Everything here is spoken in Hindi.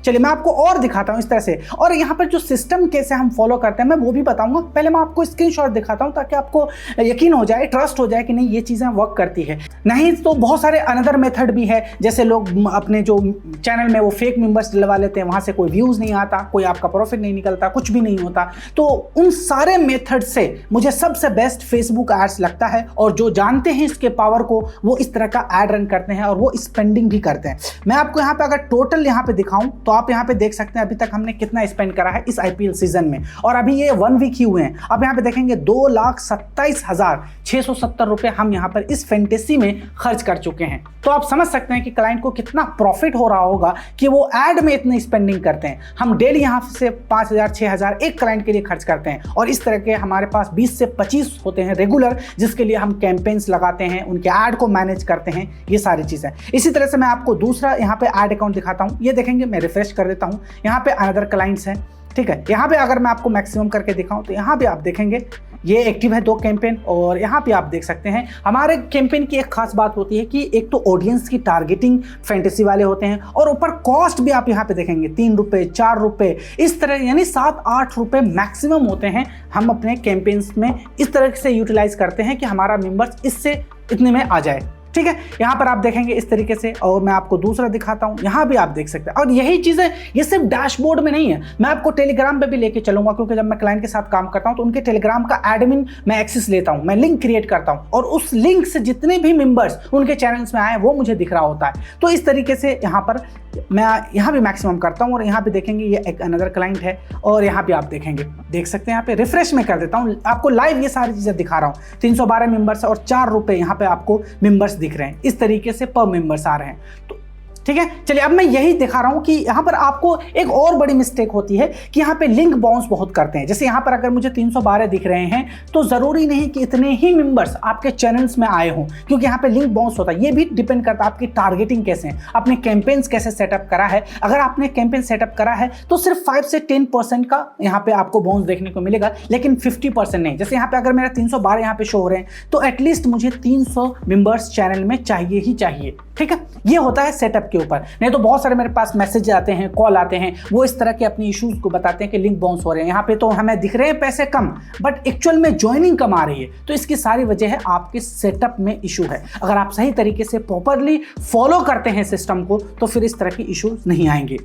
चलिए मैं आपको और दिखाता हूं इस तरह से, और यहाँ पर जो सिस्टम कैसे हम फॉलो करते हैं मैं वो भी बताऊंगा। पहले मैं आपको स्क्रीनशॉट दिखाता हूं ताकि आपको यकीन हो जाए, ट्रस्ट हो जाए कि नहीं ये चीजें वर्क करती है। नहीं तो बहुत सारे अनदर मेथड भी है, जैसे लोग अपने जो चैनल में वो फेक मेंबर्स डलवा लेते हैं, वहां से कोई व्यूज नहीं आता, कोई आपका प्रॉफिट नहीं निकलता, कुछ भी नहीं होता। तो उन सारे मेथड से मुझे सबसे बेस्ट फेसबुक एड्स लगता है, और जो जानते हैं इसके पावर को वो इस तरह का एड रन करते हैं और वो स्पेंडिंग भी करते हैं। मैं आपको यहाँ पे अगर टोटल यहाँ पे दिखाऊं तो आप यहाँ पे देख सकते हैं अभी तक हमने कितना स्पेंड करा है इस आईपीएल सीजन में, और अभी ये 1 वीक ही हुए हैं। अब यहाँ पे देखेंगे 2,27,670 रुपए हम यहाँ पर इस फैंटेसी में खर्च कर चुके हैं। तो आप समझ सकते हैं कि क्लाइंट को कितना प्रॉफिट हो रहा होगा कि वो एड में इतनी स्पेंडिंग करते हैं। हम डेली यहाँ से 5,000 6,000 एक क्लाइंट के लिए खर्च करते हैं, और इस तरह के हमारे पास 20 से 25 होते हैं रेगुलर, जिसके लिए हम कैंपेन्स लगाते हैं, उनके ऐड को मैनेज करते हैं, ये सारी चीजें। इसी तरह से मैं आपको दूसरा यहाँ पे ऐड अकाउंट दिखाता हूँ। ये देखेंगे, मैं रिफ्रेश कर देता हूँ, यहाँ पे अनदर क्लाइंट्स हैं, ठीक है। यहाँ पे अगर मैं आपको मैक्सिमम करके दिखाऊं तो यहाँ पे आप देखेंगे ये एक्टिव है 2 कैंपेन, और यहाँ पे आप देख सकते हैं हमारे कैंपेन की एक खास बात होती है कि एक तो ऑडियंस की टारगेटिंग फैंटेसी वाले होते हैं, और ऊपर कॉस्ट भी आप यहाँ पे देखेंगे 3 रुपये 4 रुपये इस तरह, यानी 7-8 रुपये मैक्सिमम होते हैं। हम अपने कैंपेन्स में इस तरह से यूटिलाइज करते हैं कि हमारा मेंबर्स इससे इतने में आ जाए, ठीक है। यहाँ पर आप देखेंगे इस तरीके से, और मैं आपको दूसरा दिखाता हूँ, यहाँ भी आप देख सकते हैं। और यही चीजें ये सिर्फ डैशबोर्ड में नहीं है, मैं आपको टेलीग्राम पे भी लेके चलूंगा, क्योंकि जब मैं क्लाइंट के साथ काम करता हूँ तो उनके टेलीग्राम का एडमिन मैं एक्सेस लेता हूँ, मैं लिंक क्रिएट करता हूँ, और उस लिंक से जितने भी मेंबर्स उनके चैनल्स में आए वो मुझे दिख रहा होता है। तो इस तरीके से यहाँ पर मैं यहाँ भी मैक्सिमम करता हूँ, और यहाँ पे देखेंगे ये एक अनदर क्लाइंट है, और यहाँ पे आप देखेंगे, देख सकते हैं यहाँ पे रिफ्रेश में कर देता हूँ, आपको लाइव ये सारी चीजें दिखा रहा हूँ। 312 मेंबर्स और 4 रुपये यहाँ पे आपको मेंबर्स दिख रहे हैं, इस तरीके से पर मेंबर्स आ रहे हैं। तो ठीक है, चलिए अब मैं यही दिखा रहा हूं कि यहां पर आपको एक और बड़ी मिस्टेक होती है कि यहां पे लिंक बाउंस बहुत करते हैं। जैसे यहां पर अगर मुझे 312 दिख रहे हैं तो जरूरी नहीं कि इतने ही मेंबर्स आपके चैनल्स में आए हों, क्योंकि यहां पे लिंक बाउंस होता है। ये भी डिपेंड करता है आपकी टारगेटिंग कैसे है, आपने कैंपेन्स कैसे सेटअप करा है। अगर आपने कैंपेन सेटअप करा है तो सिर्फ 5 से 10% का यहाँ पे आपको बाउंस देखने को मिलेगा, लेकिन 50% नहीं। जैसे यहाँ पे अगर मेरा 312 यहाँ पे शो हो रहे हैं तो एटलीस्ट मुझे 300 मेंबर्स चैनल में चाहिए ही चाहिए, ठीक है। ये होता है सेटअप के ऊपर। नहीं तो बहुत सारे मेरे पास मैसेज आते हैं, कॉल आते हैं, वो इस तरह के अपनी इश्यूज को बताते हैं कि लिंक बाउंस हो रहे हैं, यहाँ पे तो हमें दिख रहे हैं पैसे कम बट एक्चुअल में ज्वाइनिंग कम आ रही है। तो इसकी सारी वजह है आपके सेटअप में इशू है। अगर आप सही तरीके से प्रॉपरली फॉलो करते हैं सिस्टम को तो फिर इस तरह की इश्यूज नहीं आएंगे।